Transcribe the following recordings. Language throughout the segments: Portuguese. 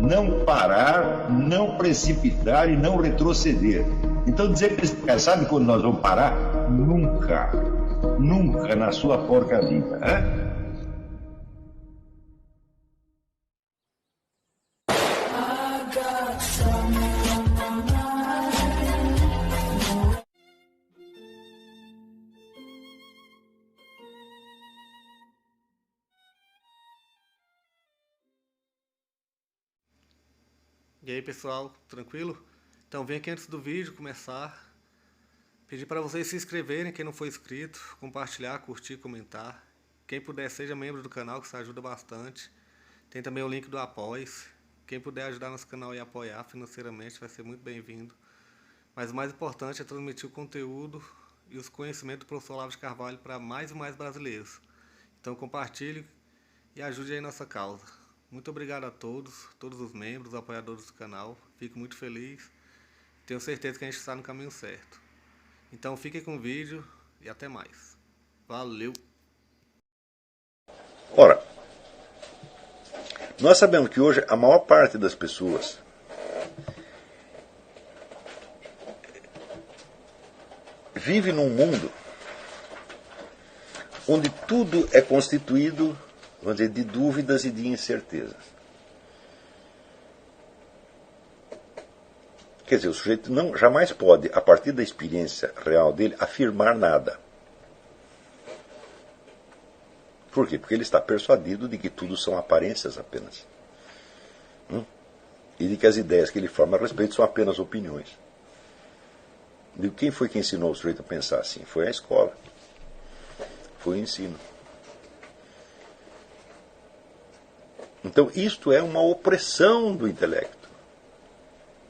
não parar, não precipitar e não retroceder. Então dizer para esse cara, sabe quando nós vamos parar? Nunca. Nunca na sua porca vida. Né? E aí pessoal, tranquilo? Então vem aqui antes do vídeo começar, pedir para vocês se inscreverem, quem não for inscrito, compartilhar, curtir, comentar. Quem puder seja membro do canal, que isso ajuda bastante. Tem também o link do Apoia-se. Quem puder ajudar nosso canal e apoiar financeiramente vai ser muito bem-vindo. Mas o mais importante é transmitir o conteúdo e os conhecimentos do professor Olavo de Carvalho para mais e mais brasileiros. Então compartilhe e ajude aí nossa causa. Muito obrigado a todos os membros, apoiadores do canal. Fico muito feliz. Tenho certeza que a gente está no caminho certo. Então fiquem com o vídeo e até mais. Valeu! Ora, nós sabemos que hoje a maior parte das pessoas vive num mundo onde tudo é constituído, vamos dizer, de dúvidas e de incertezas. Quer dizer, o sujeito jamais pode, a partir da experiência real dele, afirmar nada. Por quê? Porque ele está persuadido de que tudo são aparências apenas. E de que as ideias que ele forma a respeito são apenas opiniões. E quem foi que ensinou o sujeito a pensar assim? Foi a escola. Foi o ensino. Então, isto é uma opressão do intelecto.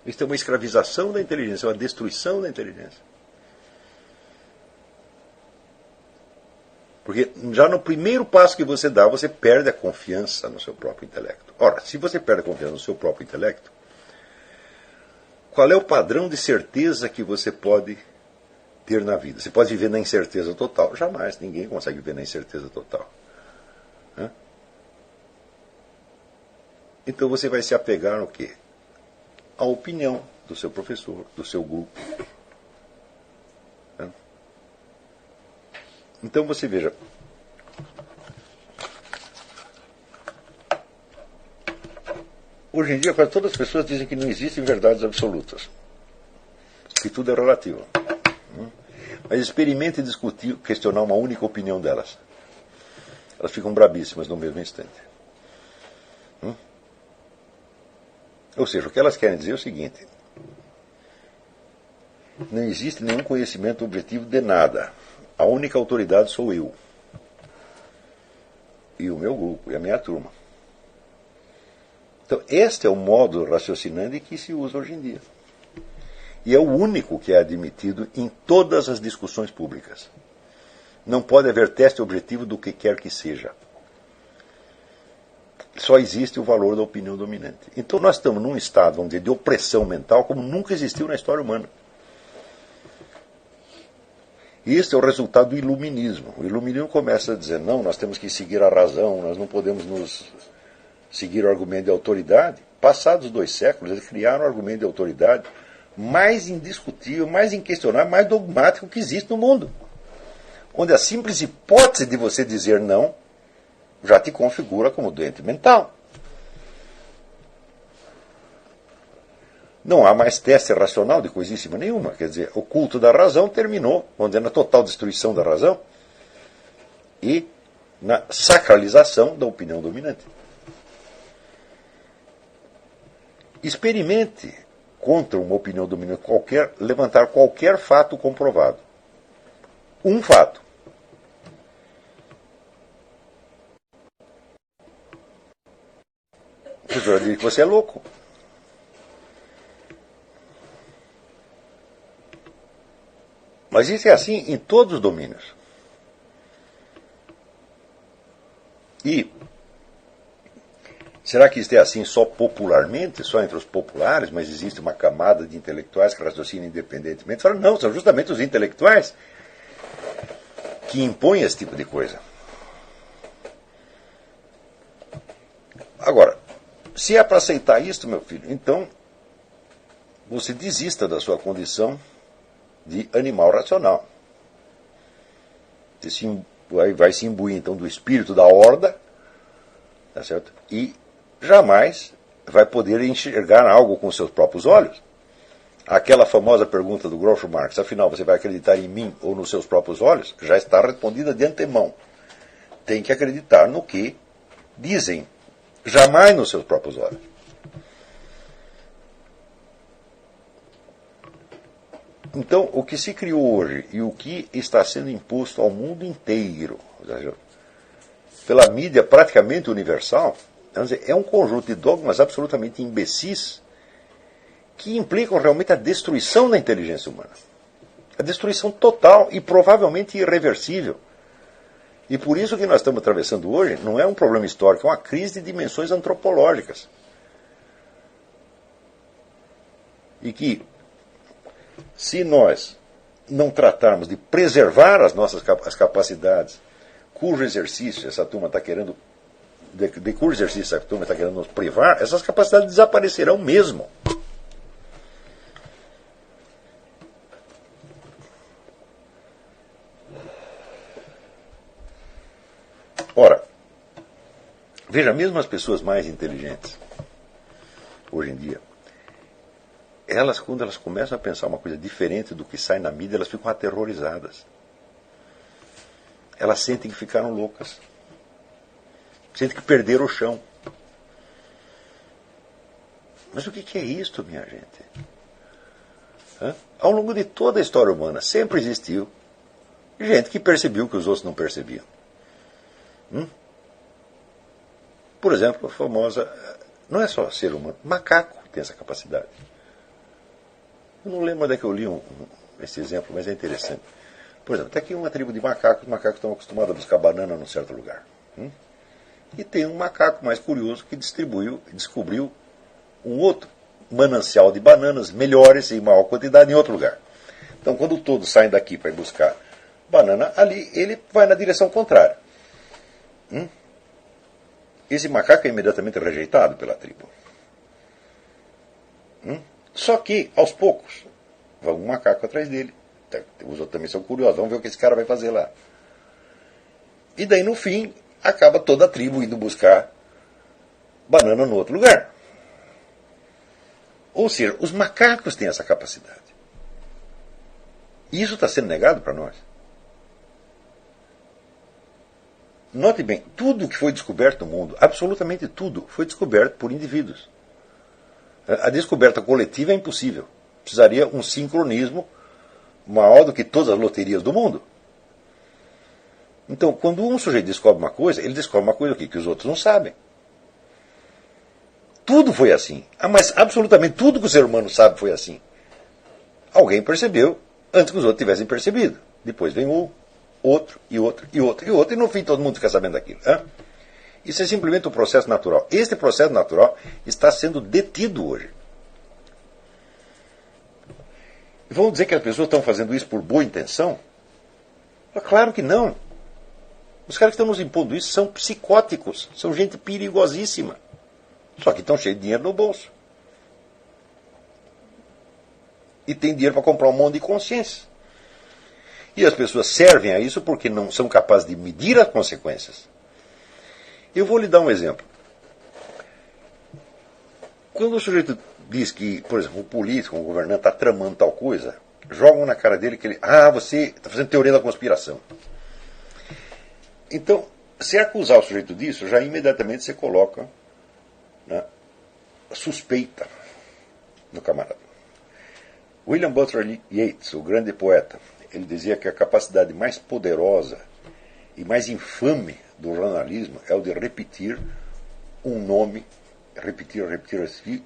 Isto é uma escravização da inteligência, uma destruição da inteligência. Porque já no primeiro passo que você dá, você perde a confiança no seu próprio intelecto. Ora, se você perde a confiança no seu próprio intelecto, qual é o padrão de certeza que você pode ter na vida? Você pode viver na incerteza total? Jamais, ninguém consegue viver na incerteza total. Então você vai se apegar no quê? A opinião do seu professor, do seu grupo. Então você veja, hoje em dia quase todas as pessoas dizem que não existem verdades absolutas, que tudo é relativo. Mas experimente discutir, questionar uma única opinião delas. Elas ficam brabíssimas no mesmo instante. Ou seja, o que elas querem dizer é o seguinte: não existe nenhum conhecimento objetivo de nada. A única autoridade sou eu. E o meu grupo, e a minha turma. Então, este é o modo raciocinante que se usa hoje em dia. E é o único que é admitido em todas as discussões públicas. Não pode haver teste objetivo do que quer que seja. Só existe o valor da opinião dominante. Então nós estamos num estado, vamos dizer, de opressão mental como nunca existiu na história humana. E isso é o resultado do iluminismo. O iluminismo começa a dizer, não, nós temos que seguir a razão, nós não podemos seguir o argumento de autoridade. Passados 2 séculos, eles criaram o argumento de autoridade mais indiscutível, mais inquestionável, mais dogmático que existe no mundo. Onde a simples hipótese de você dizer não já te configura como doente mental. Não há mais teste racional de coisíssima nenhuma. Quer dizer, o culto da razão terminou, onde é na total destruição da razão e na sacralização da opinião dominante. Experimente, contra uma opinião dominante qualquer, levantar qualquer fato comprovado. Um fato. A pessoa diz que você é louco. Mas isso é assim em todos os domínios. E será que isso é assim só popularmente, só entre os populares, mas existe uma camada de intelectuais que raciocinam independentemente? Falam, não, são justamente os intelectuais que impõem esse tipo de coisa. Agora, Se é para aceitar isso, meu filho, então você desista da sua condição de animal racional. Você vai se imbuir, então, do espírito da horda, tá certo? E jamais vai poder enxergar algo com seus próprios olhos. Aquela famosa pergunta do Groucho Marx, afinal, você vai acreditar em mim ou nos seus próprios olhos? Já está respondida de antemão. Tem que acreditar no que dizem, jamais nos seus próprios olhos. Então, o que se criou hoje e o que está sendo imposto ao mundo inteiro, pela mídia praticamente universal, é um conjunto de dogmas absolutamente imbecis que implicam realmente a destruição da inteligência humana. A destruição total e provavelmente irreversível. E por isso que nós estamos atravessando hoje não é um problema histórico, é uma crise de dimensões antropológicas. E que, se nós não tratarmos de preservar as capacidades cujo exercício essa turma está querendo, de cujo exercício essa turma está querendo nos privar, essas capacidades desaparecerão mesmo. Ora, veja, mesmo as pessoas mais inteligentes, hoje em dia, elas, quando elas começam a pensar uma coisa diferente do que sai na mídia, elas ficam aterrorizadas. Elas sentem que ficaram loucas. Sentem que perderam o chão. Mas o que é isto, minha gente? Ao longo de toda a história humana, sempre existiu gente que percebeu que os outros não percebiam. Por exemplo, a famosa... Não é só ser humano, macaco tem essa capacidade. Eu não lembro onde é que eu li esse exemplo, mas é interessante. Por exemplo, tem aqui uma tribo de macacos, os macacos estão acostumados a buscar banana num certo lugar. E tem um macaco mais curioso que descobriu um outro manancial de bananas melhores em maior quantidade em outro lugar. Então, quando todos saem daqui para ir buscar banana, ali ele vai na direção contrária. Esse macaco é imediatamente rejeitado pela tribo. Só que, aos poucos, vai um macaco atrás dele. Os outros também são curiosos, vamos ver o que esse cara vai fazer lá. E daí, no fim, acaba toda a tribo indo buscar banana no outro lugar. Ou seja, os macacos têm essa capacidade. E isso está sendo negado para nós. Note bem, tudo que foi descoberto no mundo, absolutamente tudo, foi descoberto por indivíduos. A descoberta coletiva é impossível. Precisaria um sincronismo maior do que todas as loterias do mundo. Então, quando um sujeito descobre uma coisa, ele descobre uma coisa que os outros não sabem. Tudo foi assim. Mas absolutamente tudo que o ser humano sabe foi assim. Alguém percebeu antes que os outros tivessem percebido. Depois vem outro, e outro, e outro, e outro, e no fim todo mundo fica sabendo daquilo. Isso é simplesmente um processo natural. Este processo natural está sendo detido hoje. E vão dizer que as pessoas estão fazendo isso por boa intenção? Claro que não. Os caras que estão nos impondo isso são psicóticos, são gente perigosíssima. Só que estão cheios de dinheiro no bolso. E tem dinheiro para comprar um monte de consciência. E as pessoas servem a isso porque não são capazes de medir as consequências. Eu vou lhe dar um exemplo. Quando o sujeito diz que, por exemplo, o político, o governante está tramando tal coisa, jogam na cara dele que ele... você está fazendo teoria da conspiração. Então, se acusar o sujeito disso, já imediatamente você coloca suspeita no camarada. William Butler Yeats, o grande poeta, ele dizia que a capacidade mais poderosa e mais infame do jornalismo é o de repetir um nome, repetir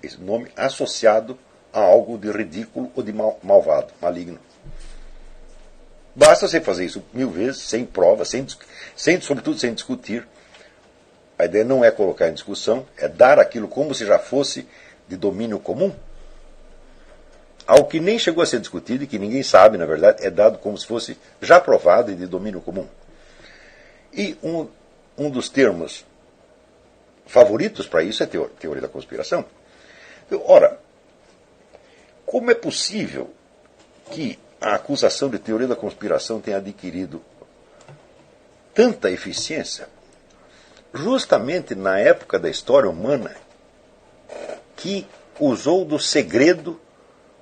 esse nome associado a algo de ridículo ou de malvado, maligno. Basta você fazer isso 1000 vezes, sem prova, sobretudo sem discutir. A ideia não é colocar em discussão, é dar aquilo como se já fosse de domínio comum. Algo que nem chegou a ser discutido e que ninguém sabe, na verdade, é dado como se fosse já provado e de domínio comum. E um dos termos favoritos para isso é teoria da conspiração. Então, ora, como é possível que a acusação de teoria da conspiração tenha adquirido tanta eficiência justamente na época da história humana que usou do segredo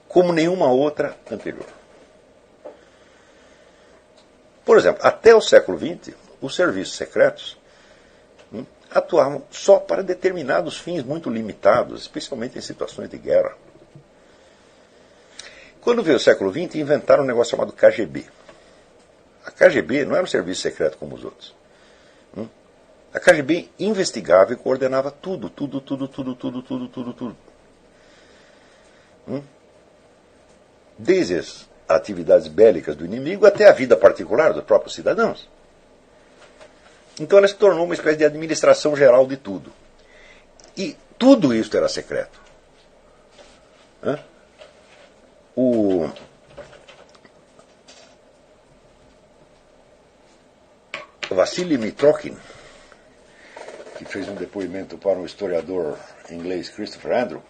como nenhuma outra anterior? Por exemplo, até o século XX, os serviços secretos atuavam só para determinados fins muito limitados, especialmente em situações de guerra. Quando veio o século XX, inventaram um negócio chamado KGB. A KGB não era um serviço secreto como os outros. A KGB investigava e coordenava tudo. Desde as atividades bélicas do inimigo até a vida particular dos próprios cidadãos. Então ela se tornou uma espécie de administração geral de tudo. E tudo isso era secreto. O Vassili Mitrokhin, que fez um depoimento para um historiador inglês, Christopher Andrew,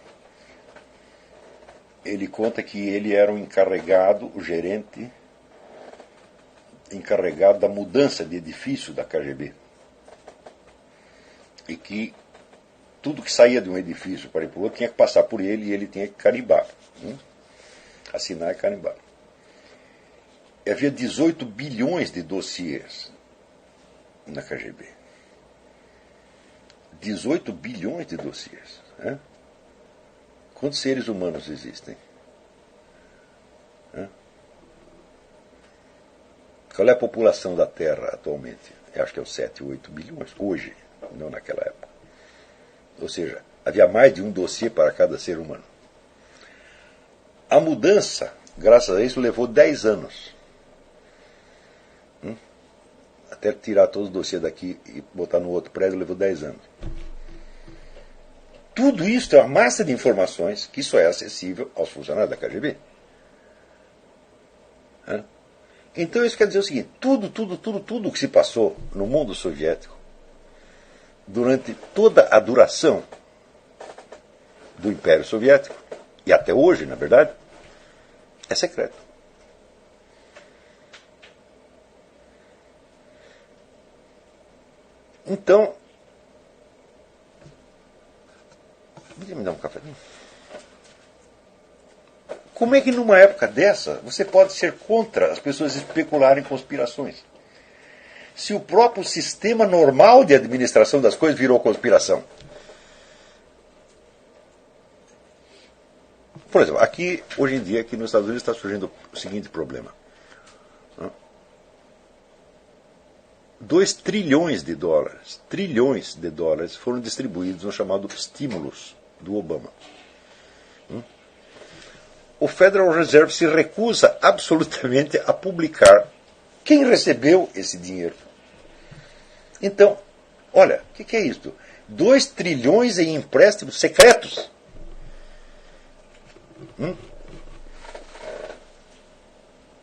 ele conta que ele era o encarregado, o gerente encarregado da mudança de edifício da KGB. E que tudo que saía de um edifício para ir para o outro tinha que passar por ele e ele tinha que carimbar. Assinar e carimbar. E havia 18 bilhões de dossiês na KGB. 18 bilhões de dossiês. Quantos seres humanos existem? Qual é a população da Terra atualmente? Eu acho que é os 7, 8 bilhões. Hoje, não naquela época. Ou seja, havia mais de um dossiê para cada ser humano. A mudança, graças a isso, levou 10 anos. Até tirar todos os dossiês daqui e botar no outro prédio, levou 10 anos. Tudo isso é uma massa de informações que só é acessível aos funcionários da KGB. Então isso quer dizer o seguinte: tudo que se passou no mundo soviético durante toda a duração do Império Soviético, e até hoje, na verdade, é secreto. Então, podia me dar um cafezinho? Como é que numa época dessa você pode ser contra as pessoas especularem em conspirações? Se o próprio sistema normal de administração das coisas virou conspiração. Por exemplo, aqui, hoje em dia, aqui nos Estados Unidos está surgindo o seguinte problema. 2 trilhões de dólares foram distribuídos no chamado estímulos do Obama. O Federal Reserve se recusa absolutamente a publicar quem recebeu esse dinheiro. Então, olha, o que é isso? 2 trilhões em empréstimos secretos.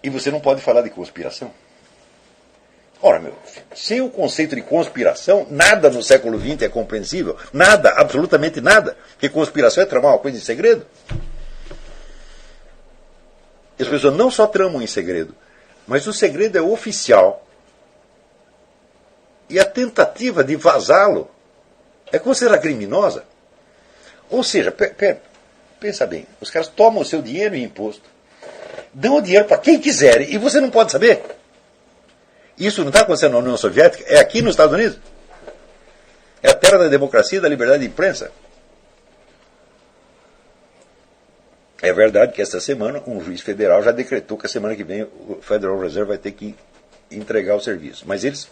E você não pode falar de conspiração. Ora, meu filho, sem o conceito de conspiração, nada no século XX é compreensível. Nada, absolutamente nada. Porque conspiração é tramar uma coisa em segredo. As pessoas não só tramam em segredo, mas o segredo é oficial. E a tentativa de vazá-lo é considerada criminosa. Ou seja, pensa bem, os caras tomam o seu dinheiro em imposto, dão o dinheiro para quem quiser e você não pode saber. Isso não está acontecendo na União Soviética, é aqui nos Estados Unidos. É a terra da democracia e da liberdade de imprensa. É verdade que esta semana um juiz federal já decretou que a semana que vem o Federal Reserve vai ter que entregar o serviço. Mas eles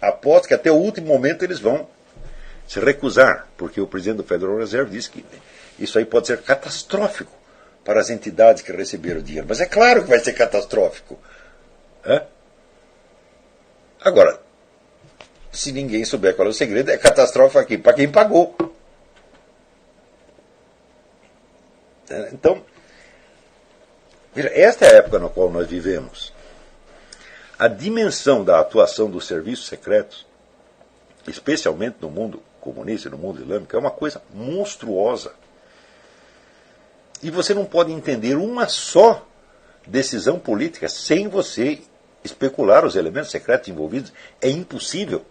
apostam que até o último momento eles vão se recusar, porque o presidente do Federal Reserve disse que isso aí pode ser catastrófico para as entidades que receberam o dinheiro. Mas é claro que vai ser catastrófico. Agora, se ninguém souber qual é o segredo, é catastrófico aqui para quem pagou. Então, veja, esta é a época na qual nós vivemos. A dimensão da atuação dos serviços secretos, especialmente no mundo comunista, no mundo islâmico, é uma coisa monstruosa. E você não pode entender uma só decisão política sem você especular os elementos secretos envolvidos. É impossível.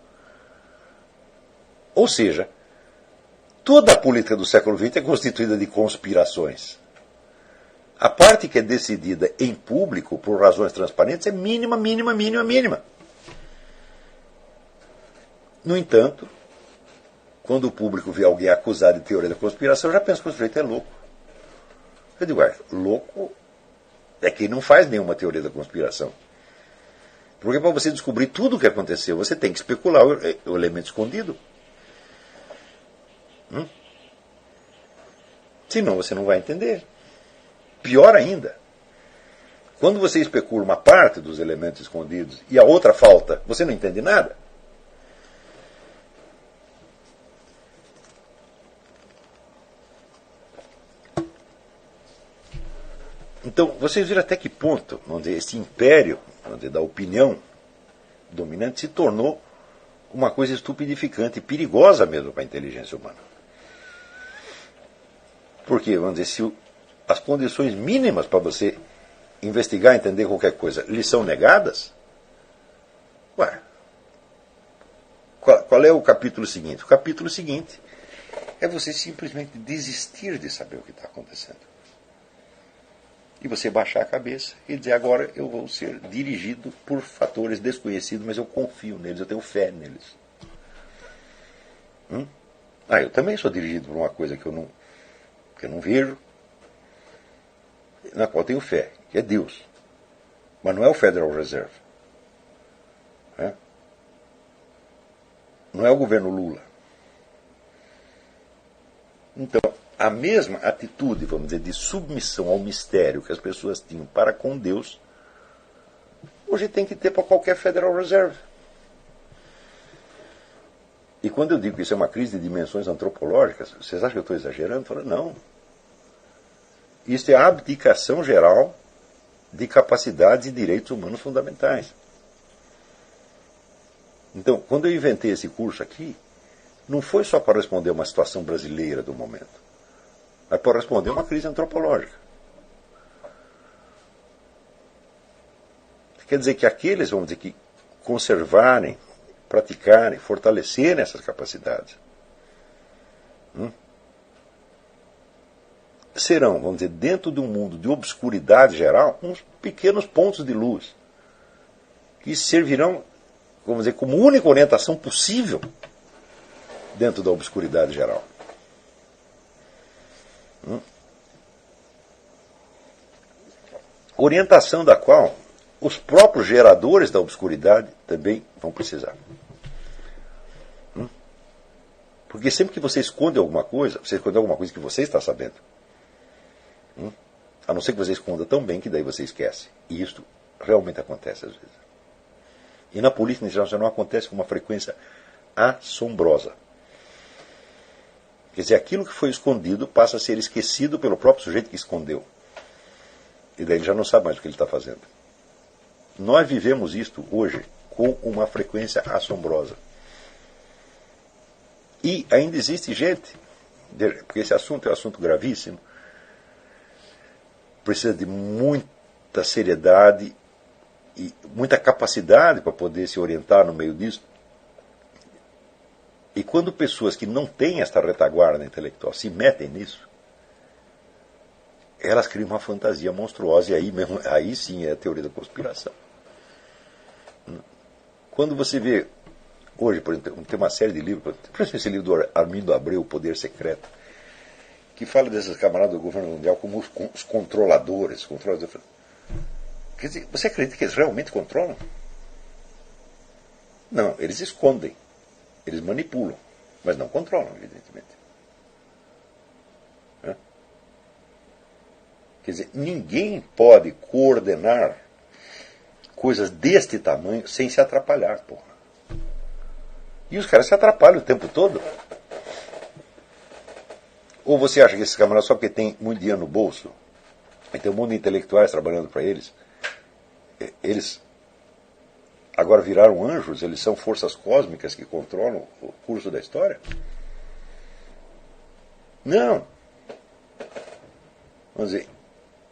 Ou seja, toda a política do século XX é constituída de conspirações. A parte que é decidida em público por razões transparentes é mínima, mínima, mínima, mínima. No entanto, quando o público vê alguém acusado de teoria da conspiração, já pensa que o sujeito é louco. Eu digo, louco é quem não faz nenhuma teoria da conspiração. Porque para você descobrir tudo o que aconteceu, você tem que especular o elemento escondido. Senão você não vai entender. Pior ainda, quando você especula uma parte dos elementos escondidos e a outra falta, você não entende nada. Então, vocês viram até que ponto, vamos dizer, esse império, vamos dizer, da opinião dominante se tornou uma coisa estupidificante e perigosa mesmo para a inteligência humana. Porque, vamos dizer, se as condições mínimas para você investigar e entender qualquer coisa lhe são negadas, qual é o capítulo seguinte? O capítulo seguinte é você simplesmente desistir de saber o que está acontecendo. E você baixar a cabeça e dizer, agora eu vou ser dirigido por fatores desconhecidos, mas eu confio neles, eu tenho fé neles. Eu também sou dirigido por uma coisa que eu não vejo, na qual eu tenho fé, que é Deus. Mas não é o Federal Reserve. Não é o governo Lula. Então, a mesma atitude, vamos dizer, de submissão ao mistério que as pessoas tinham para com Deus, hoje tem que ter para qualquer Federal Reserve. E quando eu digo que isso é uma crise de dimensões antropológicas, vocês acham que eu estou exagerando? Eu falo, não. Isso é a abdicação geral de capacidades e direitos humanos fundamentais. Então, quando eu inventei esse curso aqui, não foi só para responder a uma situação brasileira do momento, mas para responder a uma crise antropológica. Quer dizer que aqueles, vamos dizer, que conservarem, praticarem, fortalecerem essas capacidades, serão, vamos dizer, dentro de um mundo de obscuridade geral, uns pequenos pontos de luz que servirão, vamos dizer, como única orientação possível dentro da obscuridade geral. Orientação da qual os próprios geradores da obscuridade também vão precisar. Porque sempre que você esconde alguma coisa, você esconde alguma coisa que você está sabendo. A não ser que você esconda tão bem que daí você esquece. E isso realmente acontece às vezes. E na política internacional acontece com uma frequência assombrosa. Quer dizer, aquilo que foi escondido passa a ser esquecido pelo próprio sujeito que escondeu. E daí ele já não sabe mais o que ele está fazendo. Nós vivemos isto hoje com uma frequência assombrosa. E ainda existe gente, porque esse assunto é um assunto gravíssimo, precisa de muita seriedade e muita capacidade para poder se orientar no meio disso. E quando pessoas que não têm esta retaguarda intelectual se metem nisso, elas criam uma fantasia monstruosa, e aí sim é a teoria da conspiração. Quando você vê, hoje, por exemplo, tem uma série de livros, por exemplo, esse livro do Armindo Abreu, O Poder Secreto, que fala desses camaradas do governo mundial como os controladores. Quer dizer, você acredita que eles realmente controlam? Não, eles escondem. Eles manipulam, mas não controlam, evidentemente. Quer dizer, ninguém pode coordenar coisas deste tamanho sem se atrapalhar, porra. E os caras se atrapalham o tempo todo. Ou você acha que esses camaradas, só porque tem muito dinheiro no bolso, e tem um mundo de intelectuais trabalhando para eles, eles agora viraram anjos, eles são forças cósmicas que controlam o curso da história? Não. Vamos dizer,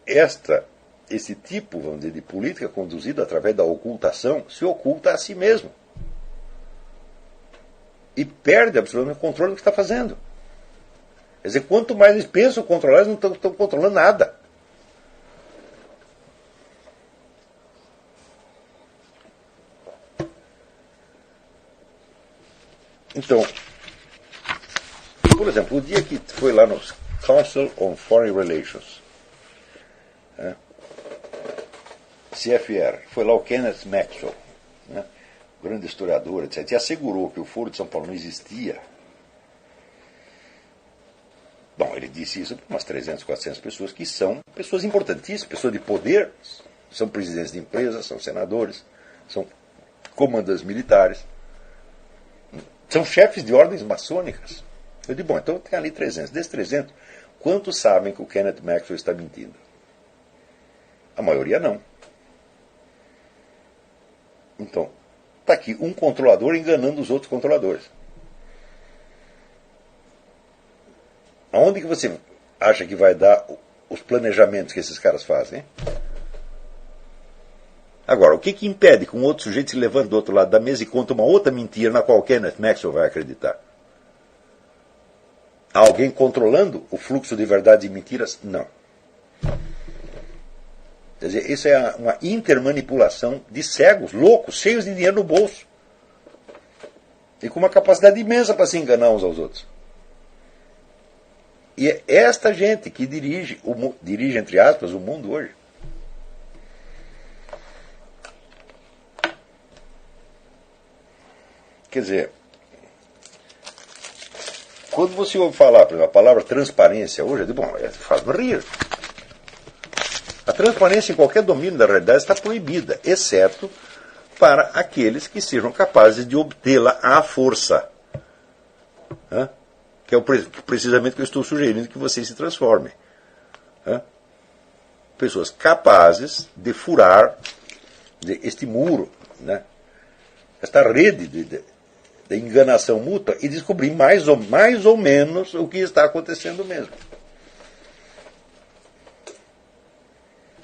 esse tipo, vamos dizer, de política conduzida através da ocultação se oculta a si mesmo. E perde absolutamente o controle do que está fazendo. Quer dizer, quanto mais eles pensam controlar, eles não estão controlando nada. Então, por exemplo, o dia que foi lá no Council on Foreign Relations, CFR, foi lá o Kenneth Maxwell, grande historiador, etc., e assegurou que o Foro de São Paulo não existia. Bom, ele disse isso para umas 300, 400 pessoas que são pessoas importantíssimas, pessoas de poder, são presidentes de empresas, são senadores, são comandantes militares, são chefes de ordens maçônicas. Eu digo, bom, então tem ali 300. Desses 300, quantos sabem que o Kenneth Maxwell está mentindo? A maioria não. Então, está aqui um controlador enganando os outros controladores. Aonde que você acha que vai dar os planejamentos que esses caras fazem? Agora, o que impede que um outro sujeito se levante do outro lado da mesa e conte uma outra mentira na qual Kenneth Maxwell vai acreditar? Há alguém controlando o fluxo de verdades e mentiras? Não. Quer dizer, isso é uma intermanipulação de cegos, loucos, cheios de dinheiro no bolso. E com uma capacidade imensa para se enganar uns aos outros. E é esta gente que dirige, entre aspas, o mundo hoje. Quer dizer, quando você ouve falar, por exemplo, a palavra transparência hoje, eu digo, bom, faz-me rir. A transparência em qualquer domínio da realidade está proibida, exceto para aqueles que sejam capazes de obtê-la à força. Que é precisamente o que eu estou sugerindo que vocês se transformem. Pessoas capazes de furar este muro, esta rede de enganação mútua e descobrir mais ou menos o que está acontecendo mesmo.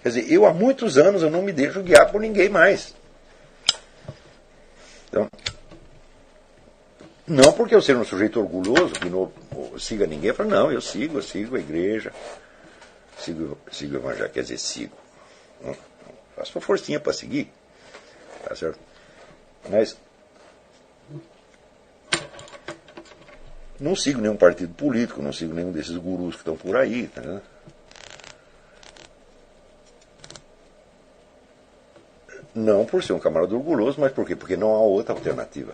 Quer dizer, eu há muitos anos eu não me deixo guiar por ninguém mais. Então, não porque eu seja um sujeito orgulhoso que não siga ninguém, eu falo, não, eu sigo a igreja, sigo o evangelho, quer dizer, sigo. Não, faço uma forcinha para seguir, tá certo? Mas não sigo nenhum partido político, não sigo nenhum desses gurus que estão por aí, tá, né? Não por ser um camarada orgulhoso, mas por quê? Porque não há outra alternativa.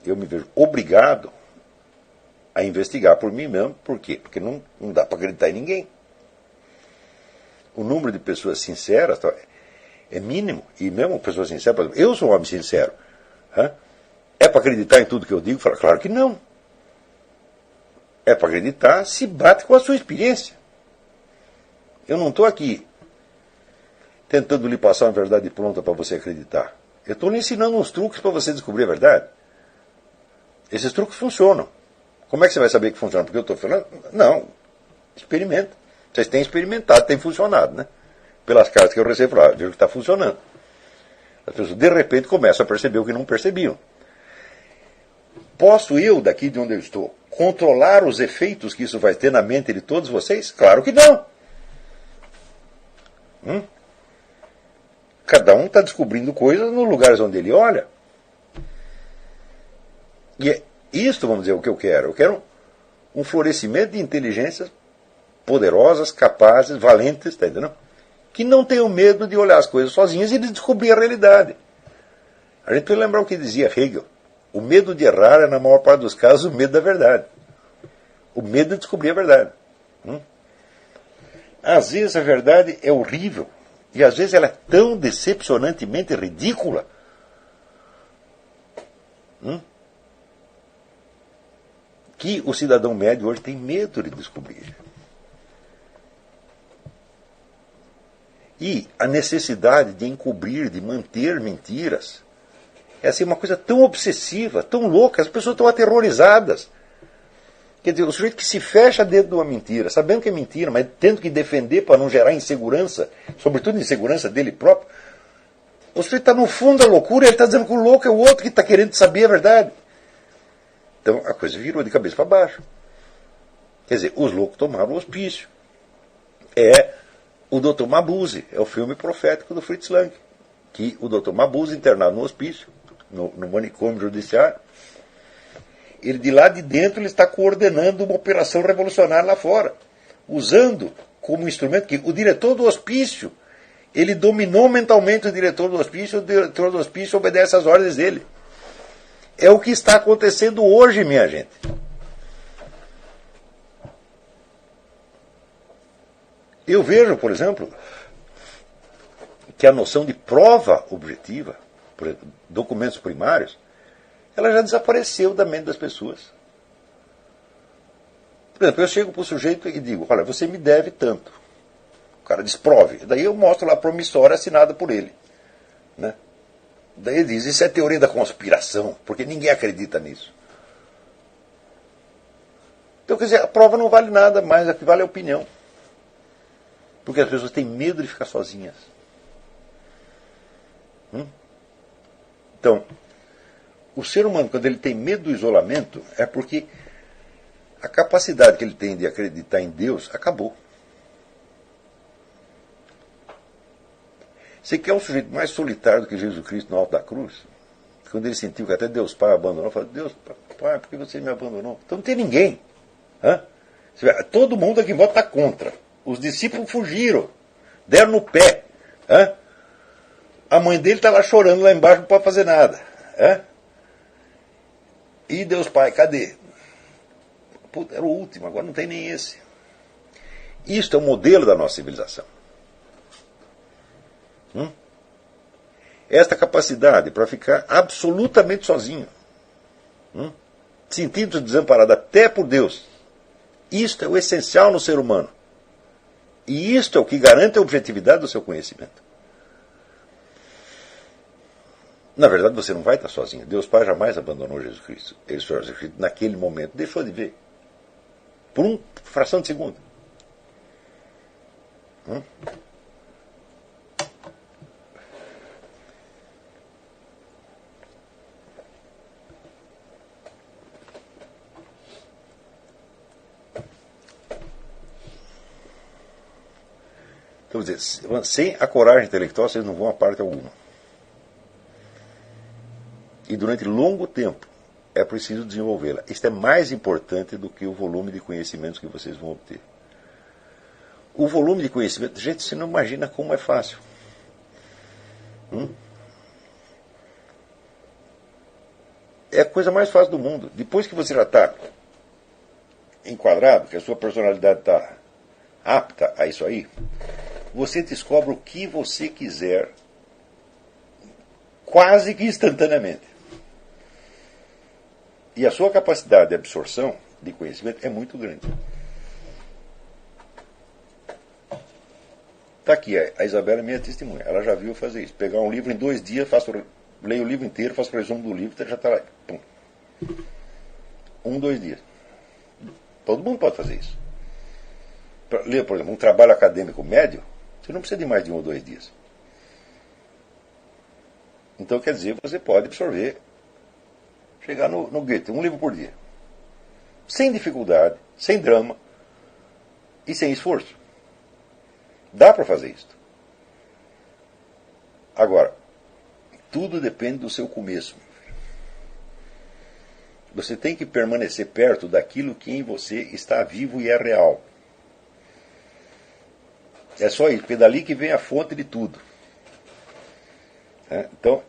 Eu me vejo obrigado a investigar por mim mesmo. Por quê? Porque não dá para acreditar em ninguém. O número de pessoas sinceras é mínimo. E mesmo pessoas sinceras, por exemplo, eu sou um homem sincero. É para acreditar em tudo que eu digo? Claro que não. É para acreditar se bate com a sua experiência. Eu não estou aqui tentando lhe passar uma verdade pronta para você acreditar. Eu estou lhe ensinando uns truques para você descobrir a verdade. Esses truques funcionam. Como é que você vai saber que funciona? Porque eu estou falando? Não. Experimenta. Vocês têm experimentado, tem funcionado, né? Pelas cartas que eu recebo, vejo que está funcionando. As pessoas, de repente, começam a perceber o que não percebiam. Posso eu, daqui de onde eu estou, controlar os efeitos que isso vai ter na mente de todos vocês? Claro que não. Cada um está descobrindo coisas nos lugares onde ele olha. E é isto, vamos dizer, o que eu quero. Eu quero um florescimento de inteligências poderosas, capazes, valentes, tá entendendo? Que não tenham medo de olhar as coisas sozinhas e de descobrir a realidade. A gente precisa lembrar o que dizia Hegel. O medo de errar é, na maior parte dos casos, o medo da verdade. O medo de descobrir a verdade. Às vezes a verdade é horrível. E às vezes ela é tão decepcionantemente ridícula. Que o cidadão médio hoje tem medo de descobrir. E a necessidade de encobrir, de manter mentiras, é assim uma coisa tão obsessiva, tão louca, as pessoas estão aterrorizadas. Quer dizer, o sujeito que se fecha dentro de uma mentira, sabendo que é mentira, mas tendo que defender para não gerar insegurança, sobretudo insegurança dele próprio, o sujeito está no fundo da loucura e ele está dizendo que o louco é o outro que está querendo saber a verdade. Então a coisa virou de cabeça para baixo. Quer dizer, os loucos tomaram o hospício. É o Dr. Mabuse, é o filme profético do Fritz Lang, que o Dr. Mabuse, internado no hospício, no manicômio judiciário, ele de lá de dentro ele está coordenando uma operação revolucionária lá fora, usando como instrumento que o diretor do hospício, ele dominou mentalmente o diretor do hospício obedece às ordens dele. É o que está acontecendo hoje, minha gente. Eu vejo, por exemplo, que a noção de prova objetiva, por exemplo, documentos primários, ela já desapareceu da mente das pessoas. Por exemplo, eu chego para o sujeito e digo, olha, você me deve tanto. O cara diz, prove. Daí eu mostro lá a promissória assinada por ele. Né? Daí ele diz, isso é teoria da conspiração, porque ninguém acredita nisso. Então, quer dizer, a prova não vale nada mais, a que vale é a opinião. Porque as pessoas têm medo de ficar sozinhas. Então, o ser humano, quando ele tem medo do isolamento, é porque a capacidade que ele tem de acreditar em Deus acabou. Você quer um sujeito mais solitário do que Jesus Cristo no alto da cruz? Quando ele sentiu que até Deus Pai abandonou, falou, Deus Pai, por que você me abandonou? Então não tem ninguém. Todo mundo aqui em volta está contra. Os discípulos fugiram, deram no pé. A mãe dele está lá chorando lá embaixo, não pode fazer nada. E Deus Pai, cadê? Puta, era o último, agora não tem nem esse. Isto é o modelo da nossa civilização. Esta capacidade para ficar absolutamente sozinho, sentindo-se desamparado até por Deus, isto é o essencial no ser humano. E isto é o que garante a objetividade do seu conhecimento. Na verdade, você não vai estar sozinho. Deus Pai jamais abandonou Jesus Cristo. Ele só, naquele momento, deixou de ver. Por uma fração de segundo. Então, quer dizer, sem a coragem intelectual, vocês não vão a parte alguma. E durante longo tempo é preciso desenvolvê-la. Isto é mais importante do que o volume de conhecimentos que vocês vão obter. O volume de conhecimento, gente, você não imagina como é fácil. É a coisa mais fácil do mundo. Depois que você já está enquadrado, que a sua personalidade está apta a isso aí, você descobre o que você quiser quase que instantaneamente. E a sua capacidade de absorção de conhecimento é muito grande. Está aqui, a Isabela é minha testemunha. Ela já viu fazer isso. Pegar um livro em 2 dias, leio o livro inteiro, faço o resumo do livro, já está lá. Pum. 1, 2 dias. Todo mundo pode fazer isso. Para ler, por exemplo, um trabalho acadêmico médio, você não precisa de mais de 1 ou 2 dias. Então, quer dizer, você pode absorver, chegar no Goethe, 1 livro por dia. Sem dificuldade, sem drama e sem esforço. Dá para fazer isso. Agora, tudo depende do seu começo. Você tem que permanecer perto daquilo que em você está vivo e é real. É só isso, porque é dali que vem a fonte de tudo. Então,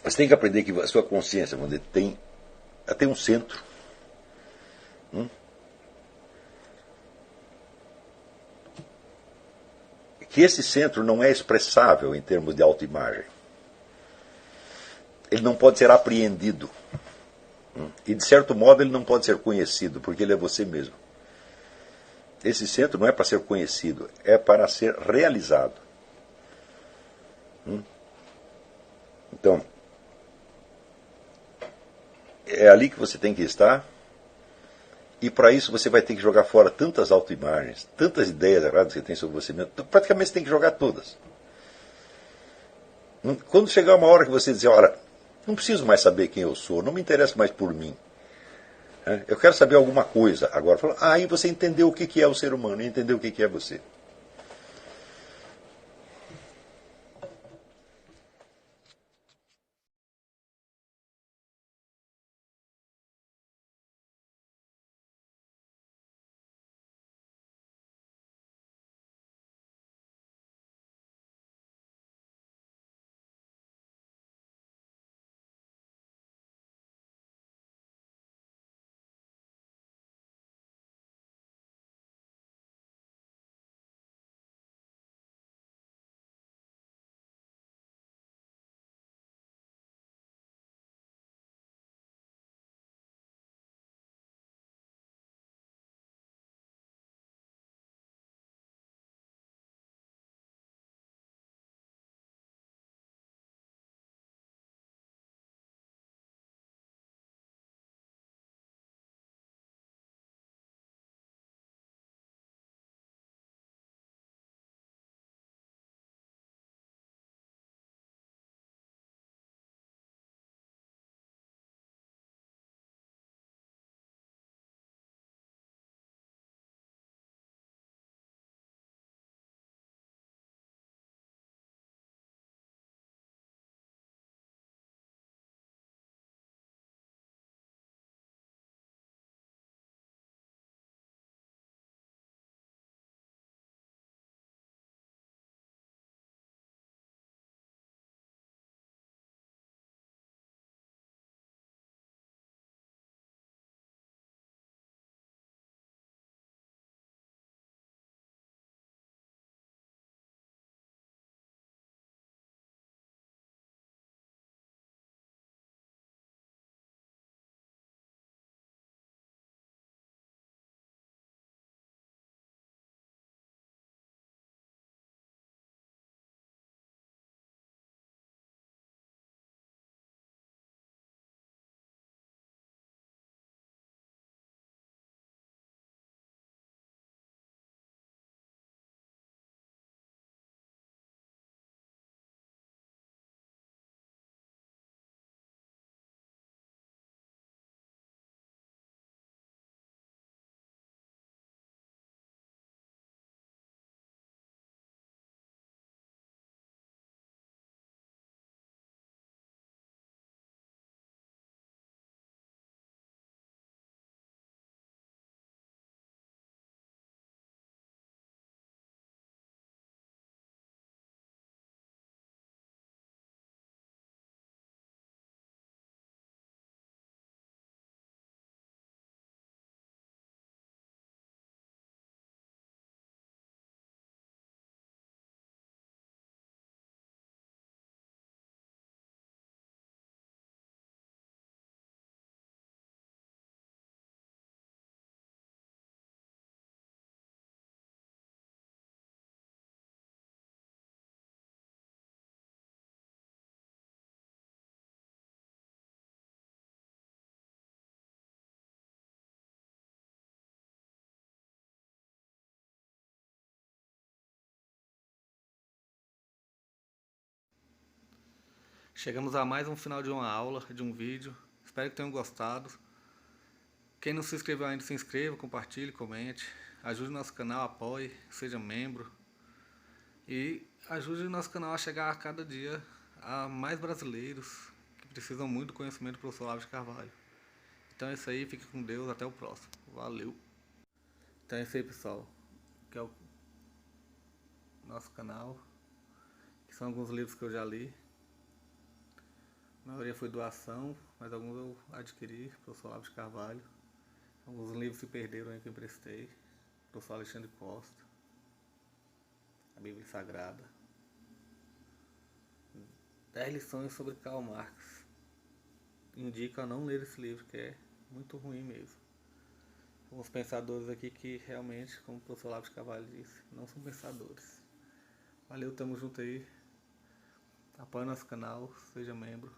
você tem que aprender que a sua consciência, vamos dizer, tem um centro. Que esse centro não é expressável em termos de autoimagem. Ele não pode ser apreendido. E, de certo modo, ele não pode ser conhecido, porque ele é você mesmo. Esse centro não é para ser conhecido, é para ser realizado. Então, é ali que você tem que estar, e para isso você vai ter que jogar fora tantas autoimagens, tantas ideias erradas que você tem sobre você mesmo, praticamente você tem que jogar todas. Quando chegar uma hora que você dizer, olha, não preciso mais saber quem eu sou, não me interessa mais por mim, eu quero saber alguma coisa agora. Aí você entendeu o que é o ser humano, entendeu o que é você. Chegamos a mais um final de uma aula, de um vídeo. Espero que tenham gostado. Quem não se inscreveu ainda, se inscreva, compartilhe, comente. Ajude nosso canal, apoie, seja membro. E ajude o nosso canal a chegar a cada dia a mais brasileiros que precisam muito do conhecimento do professor Olavo de Carvalho. Então é isso aí, fique com Deus, até o próximo. Valeu! Então é isso aí, pessoal. Que é o nosso canal. Que são alguns livros que eu já li. A maioria foi doação, mas alguns eu adquiri, professor Olavo de Carvalho. Alguns livros se perderam aí que eu emprestei, professor Alexandre Costa, a Bíblia Sagrada. 10 lições sobre Karl Marx. Indico a não ler esse livro, que é muito ruim mesmo. Alguns pensadores aqui que realmente, como o professor Olavo de Carvalho disse, não são pensadores. Valeu, tamo junto aí. apoie nosso canal, seja membro.